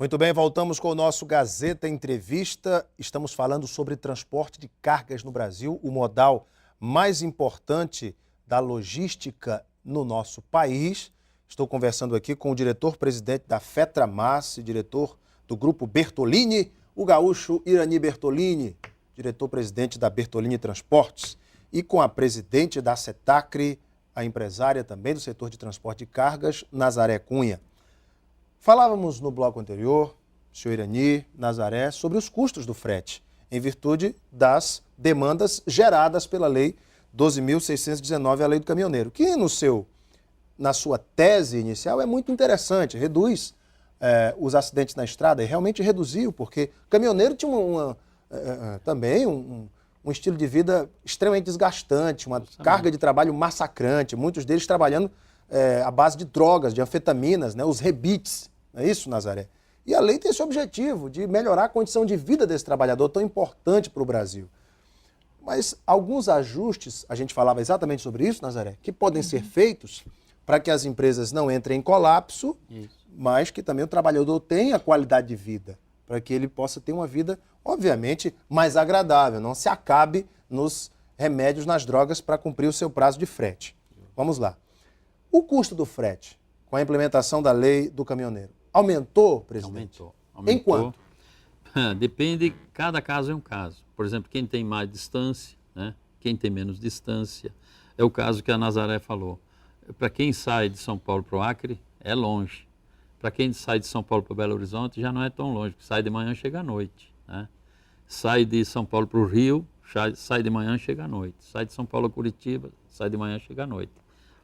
Muito bem, voltamos com o nosso Gazeta Entrevista. Estamos falando sobre transporte de cargas no Brasil, o modal mais importante da logística no nosso país. Estou conversando aqui com o diretor-presidente da FETRAMAS, diretor do Grupo Bertolini, o gaúcho Irani Bertolini, diretor-presidente da Bertolini Transportes, e com a presidente da CETACRE, a empresária também do setor de transporte de cargas, Nazaré Cunha. Falávamos no bloco anterior, senhor Irani, Nazaré, sobre os custos do frete, em virtude das demandas geradas pela Lei 12.619, a Lei do Caminhoneiro, que na sua tese inicial é muito interessante, reduz os acidentes na estrada, e realmente reduziu, porque o caminhoneiro tinha também um estilo de vida extremamente desgastante, uma carga de trabalho massacrante, muitos deles trabalhando à base de drogas, de anfetaminas, né, os rebites, não é isso, Nazaré? E a lei tem esse objetivo de melhorar a condição de vida desse trabalhador tão importante para o Brasil. Mas alguns ajustes, a gente falava exatamente sobre isso, Nazaré, que podem ser feitos para que as empresas não entrem em colapso, mas que também o trabalhador tenha qualidade de vida, para que ele possa ter uma vida, obviamente, mais agradável, não se acabe nos remédios, nas drogas, para cumprir o seu prazo de frete. Vamos lá. O custo do frete, com a implementação da lei do caminhoneiro, aumentou, presidente? Aumentou. Em quanto? Depende, cada caso é um caso. Por exemplo, quem tem mais distância, né? Quem tem menos distância, é o caso que a Nazaré falou. Para quem sai de São Paulo para o Acre, é longe. Para quem sai de São Paulo para Belo Horizonte, já não é tão longe, porque sai de manhã, chega à noite, né? Sai de São Paulo para o Rio, sai de manhã, chega à noite. Sai de São Paulo a Curitiba, sai de manhã, chega à noite.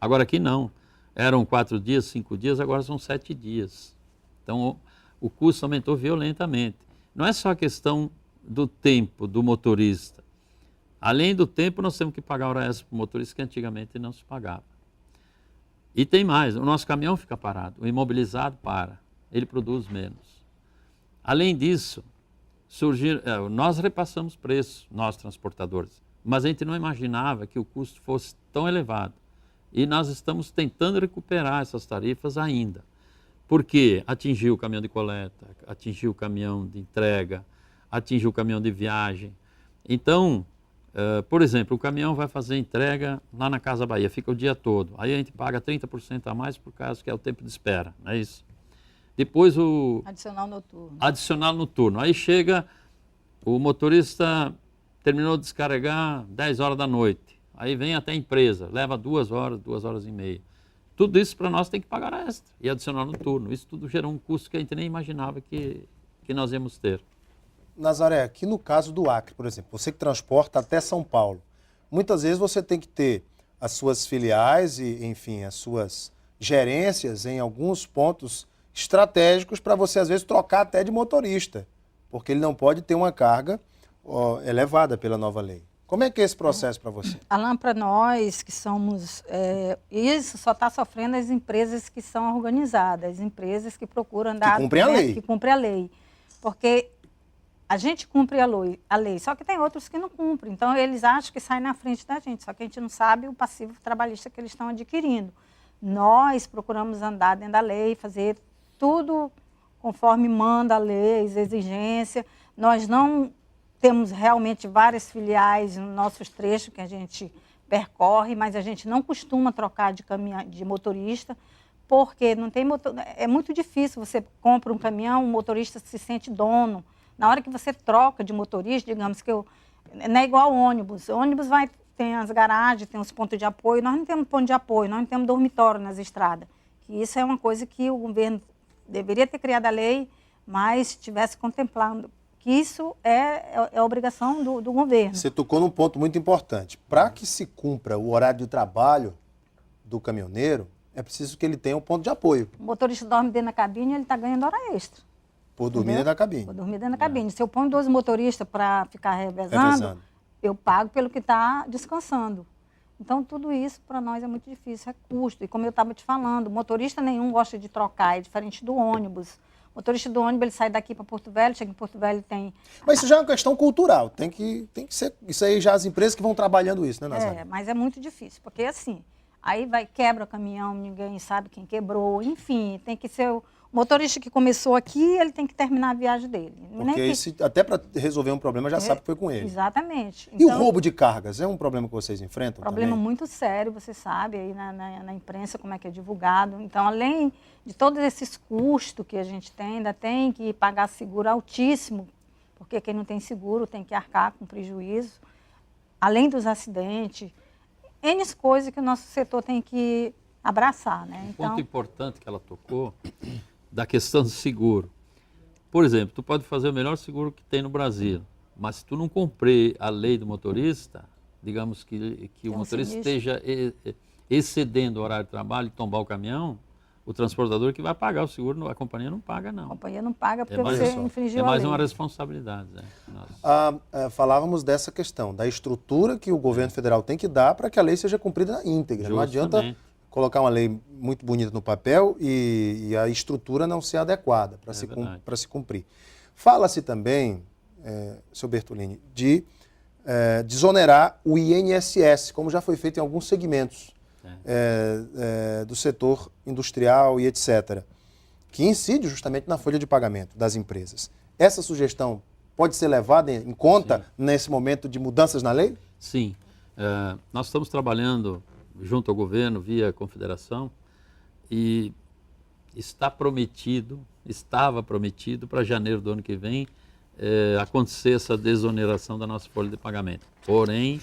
Agora aqui não. Eram 4 dias, 5 dias, agora são 7 dias. Então, o custo aumentou violentamente. Não é só a questão do tempo do motorista. Além do tempo, nós temos que pagar hora extra para o motorista, que antigamente não se pagava. E tem mais, o nosso caminhão fica parado, o imobilizado para, ele produz menos. Além disso, nós repassamos preço, nós transportadores, mas a gente não imaginava que o custo fosse tão elevado. E nós estamos tentando recuperar essas tarifas ainda. Porque atingiu o caminhão de coleta, atingiu o caminhão de entrega, atingiu o caminhão de viagem. Então, por exemplo, o caminhão vai fazer entrega lá na Casa Bahia, fica o dia todo. Aí a gente paga 30% a mais por causa que é o tempo de espera, não é isso? Depois o... Adicional noturno. Adicional noturno. Aí chega, o motorista terminou de descarregar 10 horas da noite. Aí vem até a empresa, leva 2 horas, 2 horas e meia. Tudo isso para nós tem que pagar extra e adicional noturno. Isso tudo gerou um custo que a gente nem imaginava que nós íamos ter. Nazaré, aqui no caso do Acre, por exemplo, você que transporta até São Paulo, muitas vezes você tem que ter as suas filiais e, enfim, as suas gerências em alguns pontos estratégicos para você, às vezes, trocar até de motorista, porque ele não pode ter uma carga elevada pela nova lei. Como é que é esse processo para você? Alain, para nós que somos... isso só está sofrendo as empresas que são organizadas, as empresas que procuram andar... Que cumprem a lei. Que cumprem a lei. Porque a gente cumpre a lei, só que tem outros que não cumprem. Então, eles acham que saem na frente da gente, só que a gente não sabe o passivo trabalhista que eles estão adquirindo. Nós procuramos andar dentro da lei, fazer tudo conforme manda a lei, as exigências. Nós não... Temos realmente várias filiais nos nossos trechos que a gente percorre, mas a gente não costuma trocar de motorista, porque não tem é muito difícil. Você compra um caminhão, o motorista se sente dono. Na hora que você troca de motorista, digamos que não é igual ao ônibus. O ônibus tem as garagens, tem os pontos de apoio. Nós não temos ponto de apoio, nós não temos dormitório nas estradas. E isso é uma coisa que o governo deveria ter criado a lei, mas estivesse contemplando. Isso é obrigação do governo. Você tocou num ponto muito importante. Para que se cumpra o horário de trabalho do caminhoneiro, é preciso que ele tenha um ponto de apoio. O motorista dorme dentro da cabine, ele está ganhando hora extra. Por dormir dentro da cabine. Por dormir dentro da cabine. Se eu ponho 12 motoristas para ficar revezando, eu pago pelo que está descansando. Então, tudo isso para nós é muito difícil, é custo. E como eu estava te falando, motorista nenhum gosta de trocar, é diferente do ônibus. O motorista do ônibus, ele sai daqui para Porto Velho, chega em Porto Velho tem... Mas isso já é uma questão cultural, tem que ser... Isso aí já as empresas que vão trabalhando isso, né, Nazaré? Mas é muito difícil, porque assim, aí quebra o caminhão, ninguém sabe quem quebrou, enfim, tem que ser O motorista que começou aqui, ele tem que terminar a viagem dele. Porque até para resolver um problema já sabe que foi com ele. Exatamente. E o roubo de cargas é um problema que vocês enfrentam Problema também? muito sério, você sabe, aí na imprensa como é que é divulgado. Então, além de todos esses custos que a gente tem, ainda tem que pagar seguro altíssimo, porque quem não tem seguro tem que arcar com prejuízo, além dos acidentes, N coisas que o nosso setor tem que abraçar, né? Um ponto importante que ela tocou, da questão do seguro. Por exemplo, tu pode fazer o melhor seguro que tem no Brasil, mas se tu não cumprir a lei do motorista, digamos que o motorista esteja excedendo o horário de trabalho e tombar o caminhão, o transportador que vai pagar o seguro, a companhia não paga, não. A companhia não paga porque você infringiu a lei. É mais uma responsabilidade. Né? Falávamos dessa questão, da estrutura que o governo federal tem que dar para que a lei seja cumprida na íntegra. Não adianta colocar uma lei muito bonita no papel e a estrutura não ser adequada para se cumprir. Fala-se também, seu Bertolini, de desonerar o INSS, como já foi feito em alguns segmentos do setor industrial e etc., que incide justamente na folha de pagamento das empresas. Essa sugestão pode ser levada em conta nesse momento de mudanças na lei? Sim. Nós estamos trabalhando junto ao governo, via confederação, e estava prometido para janeiro do ano que vem acontecer essa desoneração da nossa folha de pagamento. Porém,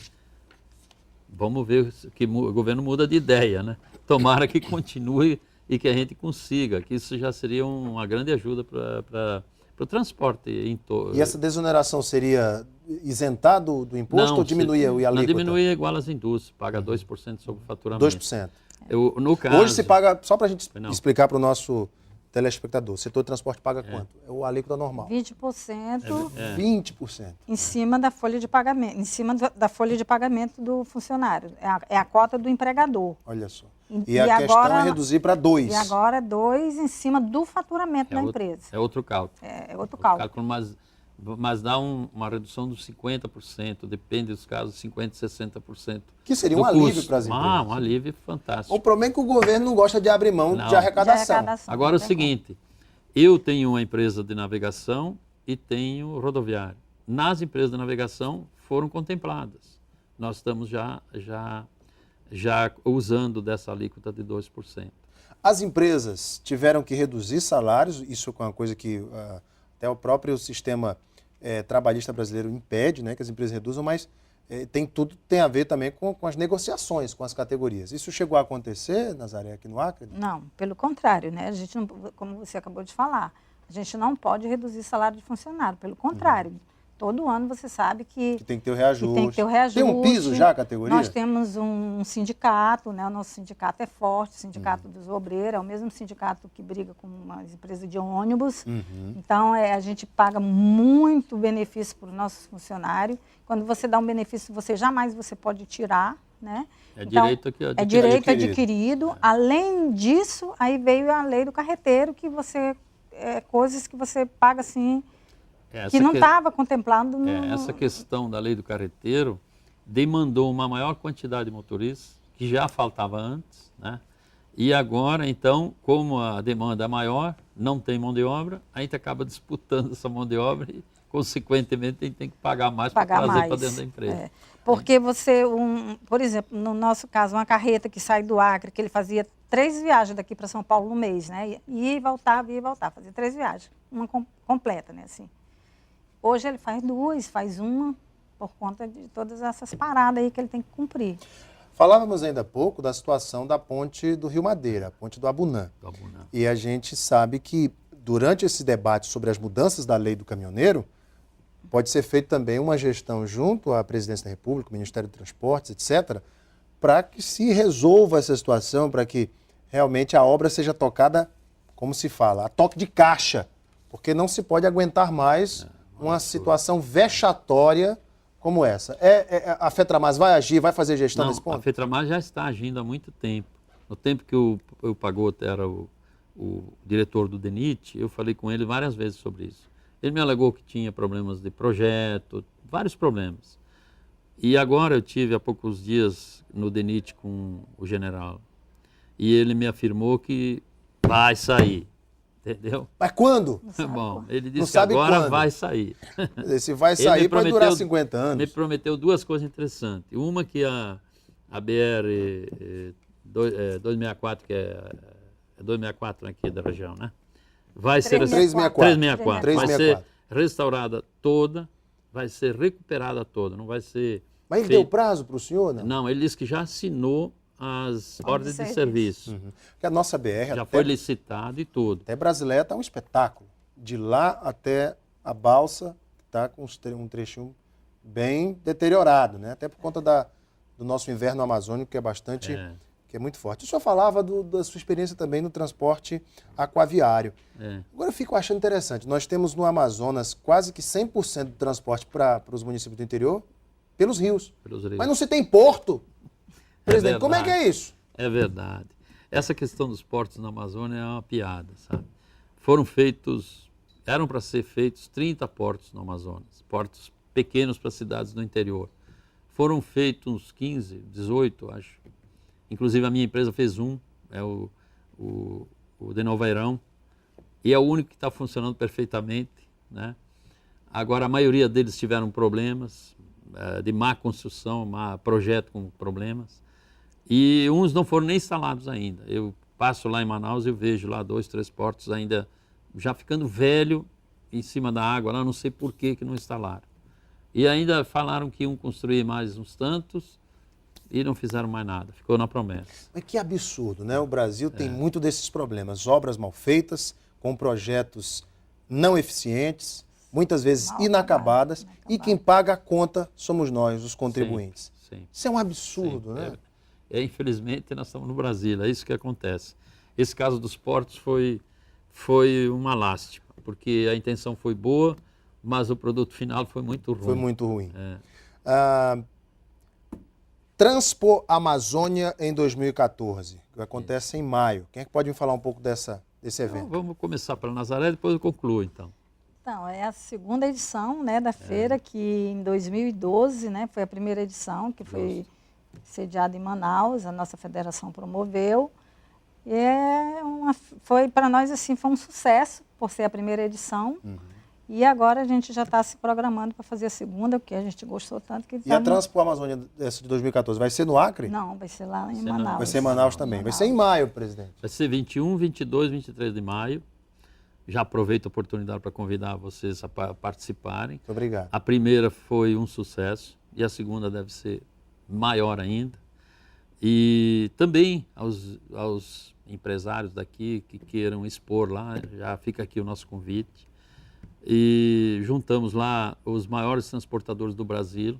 vamos ver que o governo muda de ideia, né? Tomara que continue e que a gente consiga, que isso já seria uma grande ajuda para o transporte. E essa desoneração seria isentar do imposto ou diminuir o alíquota? Não, diminuir é igual às indústrias, paga 2% sobre o faturamento. 2%. No caso, hoje se paga, só para a gente explicar para o nosso telespectador, o setor de transporte paga quanto? É o alíquota normal. 20%. 20%. Em cima da folha de pagamento, em cima da folha de pagamento do funcionário. É a cota do empregador. Olha só. E a questão é reduzir para 2%. E agora 2% em cima do faturamento da empresa. É outro cálculo. É outro cálculo. Mas dá uma redução dos 50%, depende dos casos, 50%, 60%. Que seria um alívio para as empresas. Um alívio fantástico. O problema é que o governo não gosta de abrir mão de arrecadação. Agora é o seguinte, eu tenho uma empresa de navegação e tenho rodoviário. Nas empresas de navegação foram contempladas. Nós estamos já usando dessa alíquota de 2%. As empresas tiveram que reduzir salários, isso é uma coisa que até o próprio sistema trabalhista brasileiro impede, né, que as empresas reduzam, mas tudo tem a ver também com as negociações com as categorias. Isso chegou a acontecer, Nazaré, aqui no Acre? Não, pelo contrário, né? A gente não, como você acabou de falar, a gente não pode reduzir salário de funcionário, pelo contrário. Todo ano você sabe que tem que ter o reajuste. Tem que ter o reajuste. Tem um piso já a categoria? Nós temos um sindicato, né? O nosso sindicato é forte, o Sindicato dos Obreiros, é o mesmo sindicato que briga com uma empresa de ônibus. Então, a gente paga muito benefício para os nossos funcionários. Quando você dá um benefício, jamais você pode tirar, né? É direito adquirido. Além disso, aí veio a lei do carreteiro, que coisas que você paga assim, que não estava contemplado no... Essa questão da lei do carreteiro demandou uma maior quantidade de motoristas, que já faltava antes, né? E agora, então, como a demanda é maior, não tem mão de obra, a gente acaba disputando essa mão de obra e, consequentemente, a gente tem que pagar mais para trazer para dentro da empresa. Porque por exemplo, no nosso caso, uma carreta que sai do Acre, que ele fazia 3 viagens daqui para São Paulo no mês, né? Ia e voltava, fazia 3 viagens, uma completa, né? Assim. Hoje ele faz 2, faz uma, por conta de todas essas paradas aí que ele tem que cumprir. Falávamos ainda há pouco da situação da ponte do Rio Madeira, a ponte do Abunã. E a gente sabe que, durante esse debate sobre as mudanças da lei do caminhoneiro, pode ser feita também uma gestão junto à Presidência da República, o Ministério do Transportes, etc., para que se resolva essa situação, para que realmente a obra seja tocada, como se fala, a toque de caixa, porque não se pode aguentar mais uma situação vexatória como essa. A FETRAMAS vai agir, vai fazer gestão nesse ponto? A FETRAMAS já está agindo há muito tempo. No tempo que o Pagotto era o diretor do DENIT, eu falei com ele várias vezes sobre isso. Ele me alegou que tinha problemas de projeto, vários problemas. E agora eu tive há poucos dias no DENIT com o general. E ele me afirmou que vai sair. entendeu? Mas quando? Bom, ele Não disse que sabe agora quando. vai sair. Se vai Ele sair, me vai durar prometeu- 50 Me anos. prometeu duas coisas interessantes. Uma que a BR 264, que é 264 aqui da região, né? Vai ser 364. 364. Vai ser 364. restaurada toda, vai ser recuperada toda, não vai ser Mas ele feito- deu prazo para o senhor, não? Não, ele disse que já assinou as ordens de serviço. serviço. Porque a nossa BR, Já até, foi licitado e tudo. até Brasileira, está um espetáculo. De lá até a balsa, está com um trechinho bem deteriorado, né? Até por conta do nosso inverno amazônico, que é bastante... que é muito forte. O senhor falava da sua experiência também no transporte aquaviário. Agora eu fico achando interessante, nós temos no Amazonas quase que 100% do transporte para os municípios do interior pelos rios. Pelos rios. Mas não se tem porto. Presidente, como é que é isso? É verdade. Essa questão dos portos na Amazônia é uma piada, sabe? Eram para ser feitos 30 portos no Amazonas, portos pequenos para cidades do interior. Foram feitos uns 15, 18, acho. Inclusive a minha empresa fez é o de Novairão, e é o único que está funcionando perfeitamente, né? Agora a maioria deles tiveram problemas de má construção, projeto com problemas, e uns não foram nem instalados ainda. Eu passo lá em Manaus e eu vejo lá 2, 3 portos ainda já ficando velho em cima da água, lá não sei por que não instalaram. E ainda falaram que iam construir mais uns tantos, e não fizeram mais nada, ficou na promessa. Mas que absurdo, né? O Brasil tem muito desses problemas. Obras mal feitas, com projetos não eficientes, muitas vezes inacabadas, e quem paga a conta somos nós, os contribuintes. Sim. Isso é um absurdo, Sim. né? Infelizmente, nós estamos no Brasil, é isso que acontece. Esse caso dos portos foi uma lástima, porque a intenção foi boa, mas o produto final foi muito ruim. Foi muito ruim. Transpo Amazônia em 2014, que acontece em maio. Quem é que pode me falar um pouco desse evento? Então, vamos começar pela Nazaré, depois eu concluo, então. Então, é a segunda edição, né, da feira, que em 2012, né, foi a primeira edição, que foi sediada em Manaus, a nossa federação promoveu. E foi, para nós, assim, foi um sucesso, por ser a primeira edição. E agora a gente já está se programando para fazer a segunda, porque a gente gostou tanto que... E a Transpo Amazônia essa de 2014 vai ser no Acre? Não, vai ser lá em Manaus. Vai ser em Manaus também. Vai ser em maio, presidente. Vai ser 21, 22, 23 de maio. Já aproveito a oportunidade para convidar vocês a participarem. Muito obrigado. A primeira foi um sucesso e a segunda deve ser maior ainda. E também aos empresários daqui que queiram expor lá, já fica aqui o nosso convite. E juntamos lá os maiores transportadores do Brasil.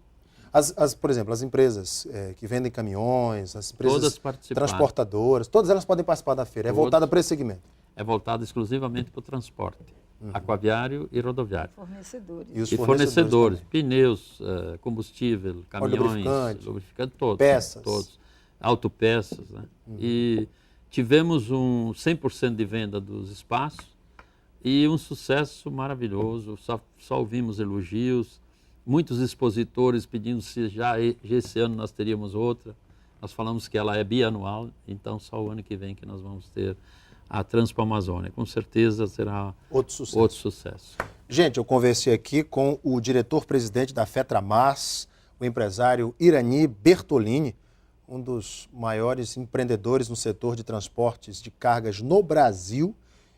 Por exemplo, as empresas que vendem caminhões, as empresas transportadoras, todas elas podem participar da feira. É voltada para esse segmento. É voltada exclusivamente para o transporte, aquaviário e rodoviário. Fornecedores. E fornecedores pneus, combustível, caminhões, lubrificante, todos. Peças. Todos. Autopeças, né? E tivemos um 100% de venda dos espaços e um sucesso maravilhoso. Só ouvimos elogios, muitos expositores pedindo se já esse ano nós teríamos outra. Nós falamos que ela é bianual, então só o ano que vem que nós vamos ter a Transpo Amazônia. Com certeza será outro sucesso. Gente, eu conversei aqui com o diretor-presidente da FETRAMAS, o empresário Irani Bertolini, um dos maiores empreendedores no setor de transportes de cargas no Brasil,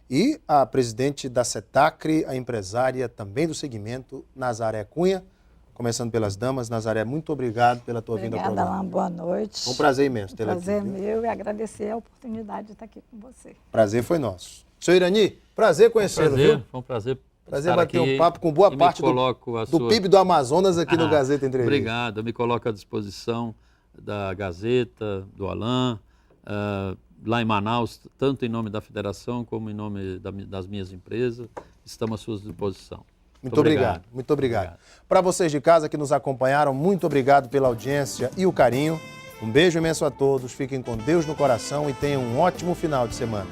e a presidente da CETACRE, a empresária também do segmento, Nazaré Cunha. Começando pelas damas. Nazaré, muito obrigado pela tua vinda ao programa. Obrigada, Alain. Boa noite. Foi um prazer imenso tê-la aqui. Prazer meu e agradecer a oportunidade de estar aqui com você. Prazer foi nosso. Senhor Irani, prazer conhecê-lo, viu? Foi um prazer. Prazer bater um papo com boa parte do PIB do Amazonas aqui no Gazeta Entrevista. Obrigado, eu me coloco à disposição da Gazeta, do Alain, lá em Manaus, tanto em nome da federação como em nome das minhas empresas, estamos à sua disposição. Muito obrigado. Muito obrigado. Para vocês de casa que nos acompanharam, muito obrigado pela audiência e o carinho. Um beijo imenso a todos, fiquem com Deus no coração e tenham um ótimo final de semana.